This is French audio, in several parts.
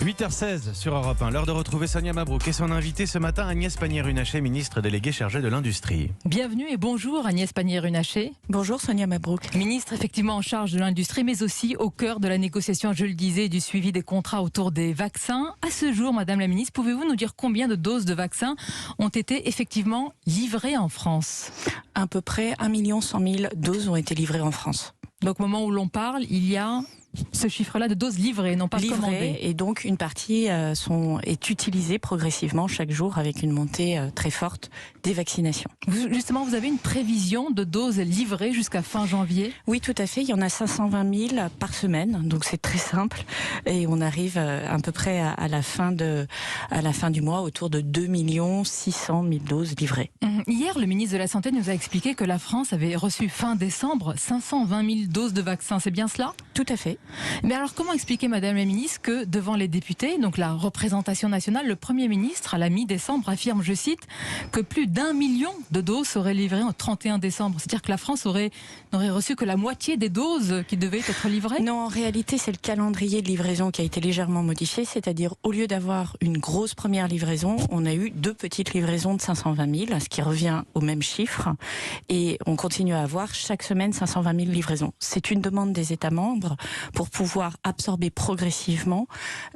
8h16 sur Europe 1, l'heure de retrouver Sonia Mabrouk et son invitée ce matin, Agnès Pannier-Runacher, ministre déléguée chargée de l'industrie. Bienvenue et bonjour Agnès Pannier-Runacher. Bonjour Sonia Mabrouk. Ministre effectivement en charge de l'industrie, mais aussi au cœur de la négociation, je le disais, du suivi des contrats autour des vaccins. À ce jour, Madame la Ministre, pouvez-vous nous dire combien de doses de vaccins ont été effectivement livrées en France ? À peu près 1 100 000 doses ont été livrées en France. Donc au moment où l'on parle, il y a ce chiffre-là de doses livrées, non pas commandées. Et donc une partie est utilisée progressivement chaque jour avec une montée très forte des vaccinations. Justement, vous avez une prévision de doses livrées jusqu'à fin janvier ? Oui, tout à fait. Il y en a 520 000 par semaine, donc c'est très simple. Et on arrive à peu près à la fin du mois autour de 2 600 000 doses livrées. Hier, le ministre de la Santé nous a expliqué que la France avait reçu fin décembre 520 000 doses de vaccins. C'est bien cela ? Tout à fait. Mais alors, comment expliquer, Madame la Ministre, que devant les députés, donc la représentation nationale, le Premier ministre, à la mi-décembre, affirme, je cite, que plus d'1 million de doses seraient livrées au 31 décembre. C'est-à-dire que la France n'aurait reçu que la moitié des doses qui devaient être livrées ? Non, en réalité, c'est le calendrier de livraison qui a été légèrement modifié. C'est-à-dire, au lieu d'avoir une grosse première livraison, on a eu 2 petites livraisons de 520 000, ce qui revient au même chiffre. Et on continue à avoir chaque semaine 520 000 livraisons. C'est une demande des États membres pour pouvoir absorber progressivement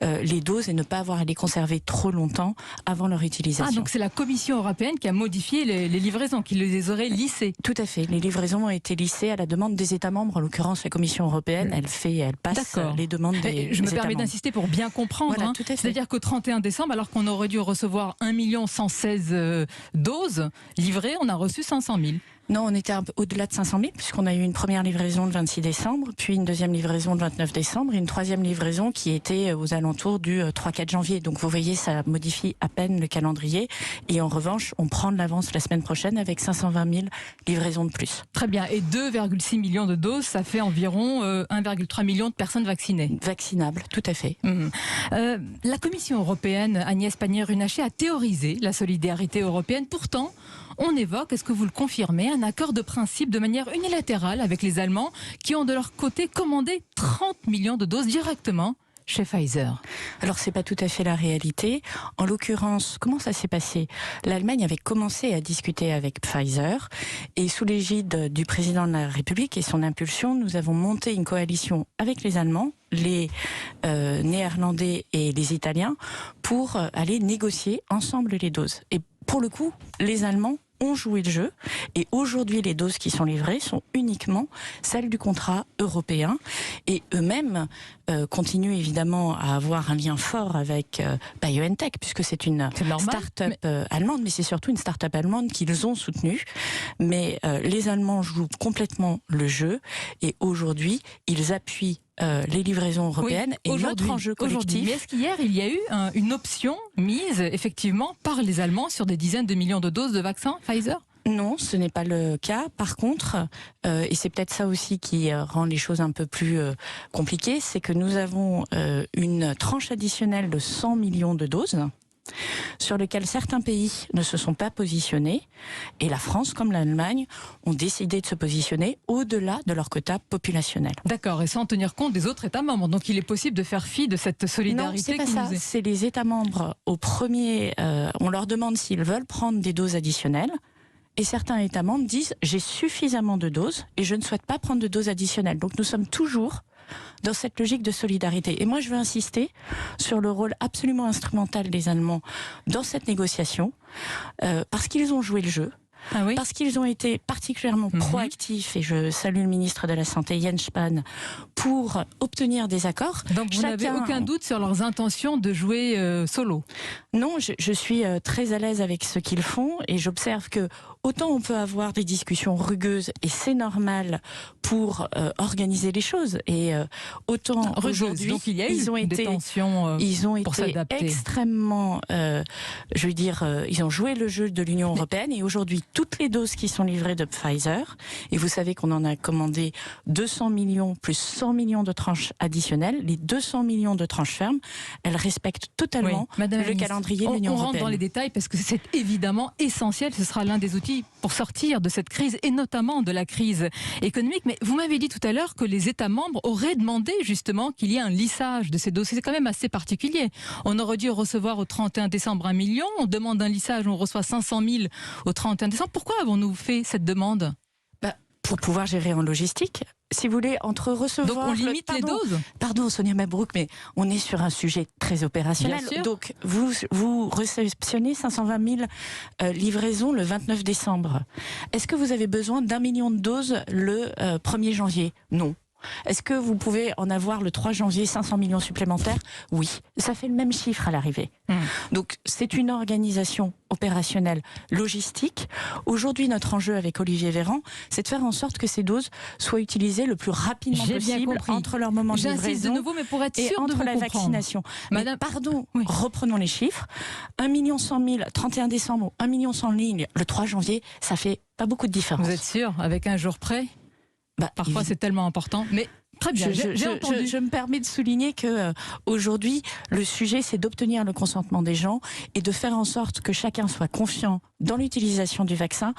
les doses et ne pas avoir à les conserver trop longtemps avant leur utilisation. Ah, donc c'est la Commission européenne qui a modifié les livraisons, qui les aurait lissées. Tout à fait. Les livraisons ont été lissées à la demande des États membres. En l'occurrence, la Commission européenne, elle passe les demandes des États membres. Je me permets d'insister pour bien comprendre. Voilà, tout à fait. C'est-à-dire qu'au 31 décembre, alors qu'on aurait dû recevoir 1 116 000 doses livrées, on a reçu 500 000. Non, on était au-delà de 500 000 puisqu'on a eu une première livraison le 26 décembre, puis une deuxième livraison le 29 décembre et une troisième livraison qui était aux alentours du 3-4 janvier. Donc vous voyez, ça modifie à peine le calendrier et en revanche, on prend de l'avance la semaine prochaine avec 520 000 livraisons de plus. Très bien. Et 2,6 millions de doses, ça fait environ 1,3 million de personnes vaccinées. Vaccinables, tout à fait. La Commission européenne, Agnès Pannier-Runacher, a théorisé la solidarité européenne. Pourtant, on évoque, est-ce que vous le confirmez, un accord de principe de manière unilatérale avec les Allemands qui ont de leur côté commandé 30 millions de doses directement chez Pfizer. Alors c'est pas tout à fait la réalité. En l'occurrence, comment ça s'est passé ? L'Allemagne avait commencé à discuter avec Pfizer et sous l'égide du président de la République et son impulsion, nous avons monté une coalition avec les Allemands, les Néerlandais et les Italiens pour aller négocier ensemble les doses. Et pour le coup, les Allemands ont joué le jeu et aujourd'hui les doses qui sont livrées sont uniquement celles du contrat européen et eux-mêmes continuent évidemment à avoir un lien fort avec BioNTech puisque c'est une start-up allemande, mais c'est surtout une start-up allemande qu'ils ont soutenue. Mais les Allemands jouent complètement le jeu et aujourd'hui ils appuient les livraisons européennes et notre enjeu collectif. Mais est-ce qu'hier, il y a eu une option mise effectivement par les Allemands sur des dizaines de millions de doses de vaccins Pfizer ? Non, ce n'est pas le cas. Par contre, et c'est peut-être ça aussi qui rend les choses un peu plus compliquées, c'est que nous avons une tranche additionnelle de 100 millions de doses sur lequel certains pays ne se sont pas positionnés et la France comme l'Allemagne ont décidé de se positionner au-delà de leur quota populationnel. D'accord, et sans tenir compte des autres États membres. Donc il est possible de faire fi de cette solidarité. Non, c'est pas ça. C'est les États membres au premier. On leur demande s'ils veulent prendre des doses additionnelles. Et certains États membres disent « j'ai suffisamment de doses et je ne souhaite pas prendre de doses additionnelles ». Donc nous sommes toujours dans cette logique de solidarité. Et moi je veux insister sur le rôle absolument instrumental des Allemands dans cette négociation, parce qu'ils ont joué le jeu. Ah oui. Parce qu'ils ont été particulièrement proactifs, et je salue le ministre de la Santé, Jens Spahn, pour obtenir des accords. Donc vous n'avez aucun doute sur leurs intentions de jouer solo ? Non, je suis très à l'aise avec ce qu'ils font, et j'observe que autant on peut avoir des discussions rugueuses, et c'est normal pour organiser les choses, et autant aujourd'hui, donc il y a eu des tensions pour s'adapter. Extrêmement, je veux dire, ils ont joué le jeu de l'Union européenne, et aujourd'hui, toutes les doses qui sont livrées de Pfizer, et vous savez qu'on en a commandé 200 millions plus 100 millions de tranches additionnelles, les 200 millions de tranches fermes, elles respectent totalement le calendrier de l'Union européenne. On rentre dans les détails parce que c'est évidemment essentiel, ce sera l'un des outils stratégie pour sortir de cette crise et notamment de la crise économique. Mais vous m'avez dit tout à l'heure que les États membres auraient demandé justement qu'il y ait un lissage de ces dossiers. C'est quand même assez particulier. On aurait dû recevoir au 31 décembre 1 million, on demande un lissage, on reçoit 500 000 au 31 décembre. Pourquoi avons-nous fait cette demande ? Pour pouvoir gérer en logistique. Si vous voulez, entre recevoir... Donc on limite les doses. Pardon, Sonia Mabrouk, mais on est sur un sujet très opérationnel. Donc vous réceptionnez 520 000 livraisons le 29 décembre. Est-ce que vous avez besoin d'1 million de doses le 1er janvier ? Non. Est-ce que vous pouvez en avoir le 3 janvier 500 millions supplémentaires ? Oui. Ça fait le même chiffre à l'arrivée. Donc c'est une organisation opérationnelle logistique. Aujourd'hui, notre enjeu avec Olivier Véran, c'est de faire en sorte que ces doses soient utilisées le plus rapidement possible entre leur moment de livraison. J'insiste de nouveau, mais pour être sûr entre de vous la comprendre. vaccination. Madame, pardon, oui. Reprenons les chiffres. 1 100 000, 31 décembre, 1 100 000 lignes, le 3 janvier, ça fait pas beaucoup de différence. Vous êtes sûr, avec un jour près ? Parfois, c'est tellement important. Mais très bien, j'ai entendu. Je me permets de souligner que aujourd'hui, le sujet, c'est d'obtenir le consentement des gens et de faire en sorte que chacun soit confiant dans l'utilisation du vaccin.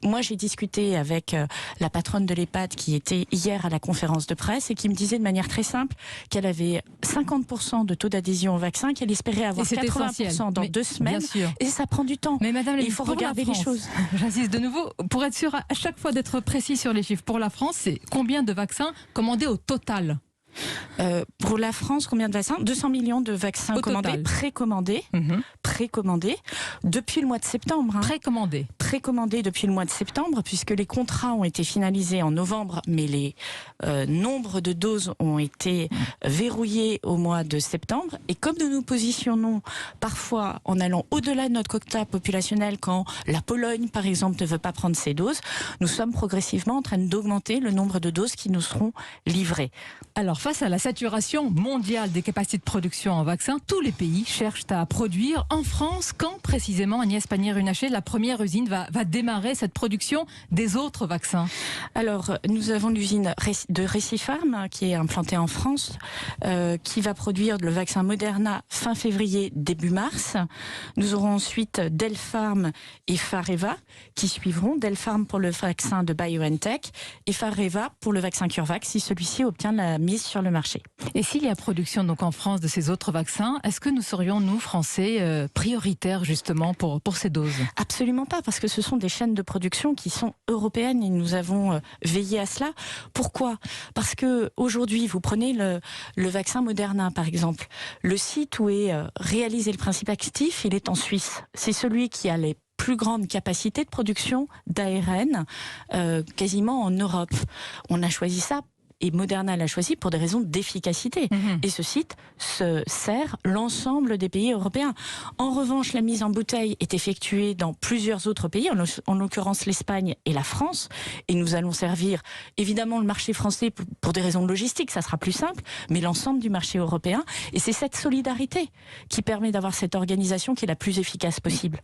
Moi, j'ai discuté avec la patronne de l'EHPAD qui était hier à la conférence de presse et qui me disait de manière très simple qu'elle avait 50% de taux d'adhésion au vaccin, qu'elle espérait avoir 80% dans 2 semaines. Et ça prend du temps. Mais madame, il faut regarder les choses. J'insiste de nouveau, pour être sûr à chaque fois d'être précis sur les chiffres. Pour la France, c'est combien de vaccins commandés au total ? Pour la France, combien de vaccins ? 200 millions de vaccins commandés, précommandés depuis le mois de septembre. Précommandés depuis le mois de septembre, puisque les contrats ont été finalisés en novembre, mais les nombres de doses ont été verrouillés au mois de septembre. Et comme nous nous positionnons parfois en allant au-delà de notre quota populationnel, quand la Pologne, par exemple, ne veut pas prendre ces doses, nous sommes progressivement en train d'augmenter le nombre de doses qui nous seront livrées. Alors, face à la saturation mondiale des capacités de production en vaccins, tous les pays cherchent à produire. En France, quand précisément, Agnès Pannier-Runacher, la première usine va démarrer cette production des autres vaccins ? Alors, nous avons l'usine de Récifarm qui est implantée en France, qui va produire le vaccin Moderna fin février, début mars. Nous aurons ensuite Delpharm et Fareva qui suivront. Delpharm pour le vaccin de BioNTech et Fareva pour le vaccin CureVac si celui-ci obtient la mise sur le marché. Et s'il y a production donc en France de ces autres vaccins, est-ce que nous serions, nous, Français, prioritaires justement pour ces doses ? Absolument pas, parce que ce sont des chaînes de production qui sont européennes et nous avons veillé à cela. Pourquoi ? Parce que aujourd'hui, vous prenez le vaccin Moderna, par exemple. Le site où est réalisé le principe actif, il est en Suisse. C'est celui qui a les plus grande capacité de production d'ARN quasiment en Europe. On a choisi ça. Et Moderna l'a choisi pour des raisons d'efficacité. Et ce site se sert l'ensemble des pays européens. En revanche, la mise en bouteille est effectuée dans plusieurs autres pays, en l'occurrence l'Espagne et la France. Et nous allons servir évidemment le marché français pour des raisons logistiques, ça sera plus simple, mais l'ensemble du marché européen. Et c'est cette solidarité qui permet d'avoir cette organisation qui est la plus efficace possible.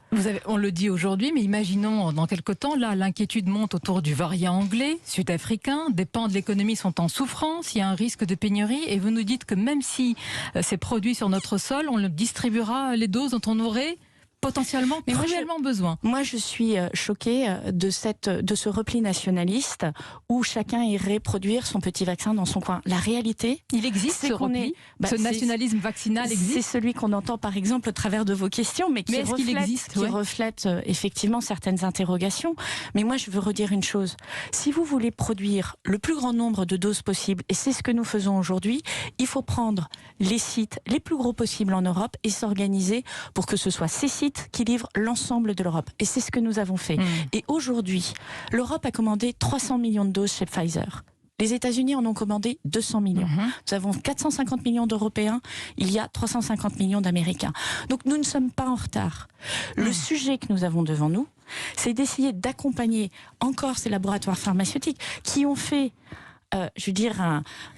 On le dit aujourd'hui, mais imaginons dans quelque temps, là, l'inquiétude monte autour du variant anglais, sud-africain, des pans de l'économie sont en souffrance, il y a un risque de pénurie et vous nous dites que même si c'est produit sur notre sol, on le distribuera les doses dont on aurait potentiellement, cruellement besoin. Moi, je suis choquée de ce repli nationaliste où chacun irait produire son petit vaccin dans son coin. La réalité, il existe ce repli, ce nationalisme vaccinal existe. C'est celui qu'on entend par exemple au travers de vos questions, mais qui reflète effectivement certaines interrogations. Mais moi, je veux redire une chose. Si vous voulez produire le plus grand nombre de doses possible, et c'est ce que nous faisons aujourd'hui, il faut prendre les sites les plus gros possibles en Europe et s'organiser pour que ce soit ces sites qui livrent l'ensemble de l'Europe. Et c'est ce que nous avons fait. Et aujourd'hui, l'Europe a commandé 300 millions de doses chez Pfizer. Les États-Unis en ont commandé 200 millions. Nous avons 450 millions d'Européens, il y a 350 millions d'Américains. Donc nous ne sommes pas en retard. Le sujet que nous avons devant nous, c'est d'essayer d'accompagner encore ces laboratoires pharmaceutiques qui ont fait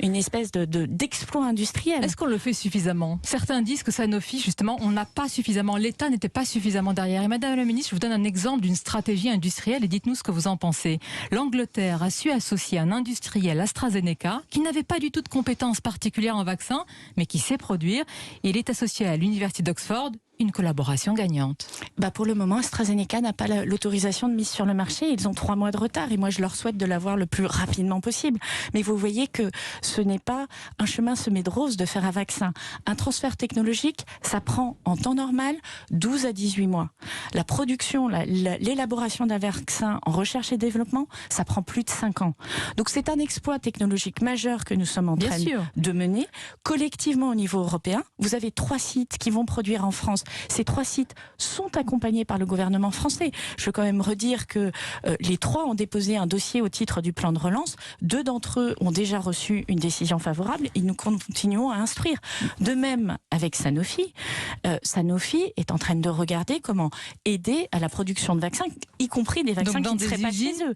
une espèce d'exploit industriel. Est-ce qu'on le fait suffisamment ? Certains disent que Sanofi, justement, on n'a pas suffisamment, l'État n'était pas suffisamment derrière. Et Madame la Ministre, je vous donne un exemple d'une stratégie industrielle et dites-nous ce que vous en pensez. L'Angleterre a su associer un industriel AstraZeneca qui n'avait pas du tout de compétences particulières en vaccin, mais qui sait produire. Et il est associé à l'Université d'Oxford, une collaboration gagnante? Pour le moment, AstraZeneca n'a pas l'autorisation de mise sur le marché. Ils ont 3 mois de retard et moi, je leur souhaite de l'avoir le plus rapidement possible. Mais vous voyez que ce n'est pas un chemin semé de roses de faire un vaccin. Un transfert technologique, ça prend en temps normal 12 à 18 mois. La production, l'élaboration d'un vaccin en recherche et développement, ça prend plus de 5 ans. Donc c'est un exploit technologique majeur que nous sommes en train de mener. Collectivement au niveau européen, vous avez 3 sites qui vont produire en France. Ces 3 sites sont accompagnés par le gouvernement français. Je veux quand même redire que les 3 ont déposé un dossier au titre du plan de relance. 2 d'entre eux ont déjà reçu une décision favorable et nous continuons à instruire. De même avec Sanofi. Sanofi est en train de regarder comment aider à la production de vaccins, y compris des vaccins qui ne seraient pas chez eux.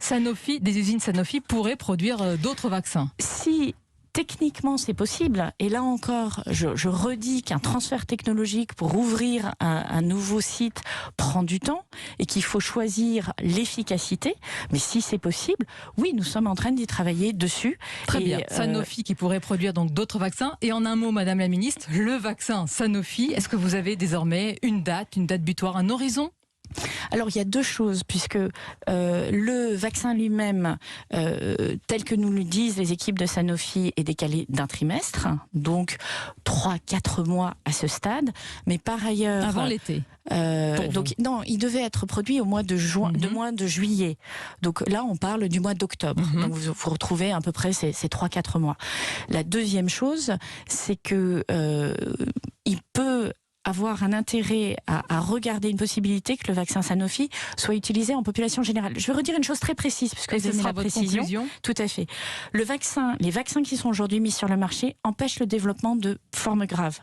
Des usines Sanofi pourraient produire d'autres vaccins. Si techniquement, c'est possible. Et là encore, je redis qu'un transfert technologique pour ouvrir un nouveau site prend du temps et qu'il faut choisir l'efficacité. Mais si c'est possible, oui, nous sommes en train d'y travailler dessus. Très bien. Sanofi qui pourrait produire donc d'autres vaccins. Et en un mot, Madame la Ministre, le vaccin Sanofi, est-ce que vous avez désormais une date butoir, un horizon ? Alors il y a 2 choses, puisque le vaccin lui-même, tel que nous le disent les équipes de Sanofi, est décalé d'1 trimestre, donc 3-4 mois à ce stade, mais par ailleurs... Avant l'été. Donc non, il devait être produit au mois de juin, mois de juillet. Donc là, on parle du mois d'octobre. Donc vous retrouvez à peu près ces 3-4 mois. La deuxième chose, c'est que il peut avoir un intérêt à regarder une possibilité que le vaccin Sanofi soit utilisé en population générale. Je vais redire une chose très précise, puisque vous avez la précision. Conclusion. Tout à fait. Les vaccins qui sont aujourd'hui mis sur le marché empêchent le développement de formes graves.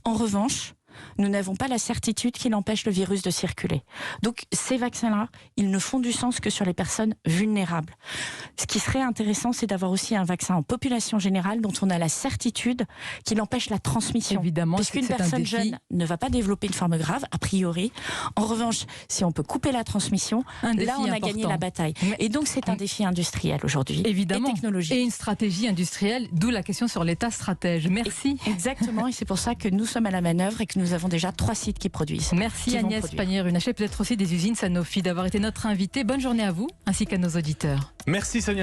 En revanche, nous n'avons pas la certitude qu'il empêche le virus de circuler. Donc ces vaccins-là, ils ne font du sens que sur les personnes vulnérables. Ce qui serait intéressant, c'est d'avoir aussi un vaccin en population générale dont on a la certitude qu'il empêche la transmission. Évidemment, parce qu'une personne jeune ne va pas développer une forme grave, a priori. En revanche, si on peut couper la transmission, là on a gagné la bataille. Et donc c'est un défi industriel aujourd'hui. Évidemment. Et technologique. Et une stratégie industrielle, d'où la question sur l'État stratège. Merci. Exactement, et c'est pour ça que nous sommes à la manœuvre et que nous avons déjà 3 sites qui produisent. Merci Agnès Pannier-Runacher, peut-être aussi des usines Sanofi, d'avoir été notre invitée. Bonne journée à vous, ainsi qu'à nos auditeurs. Merci Sonia.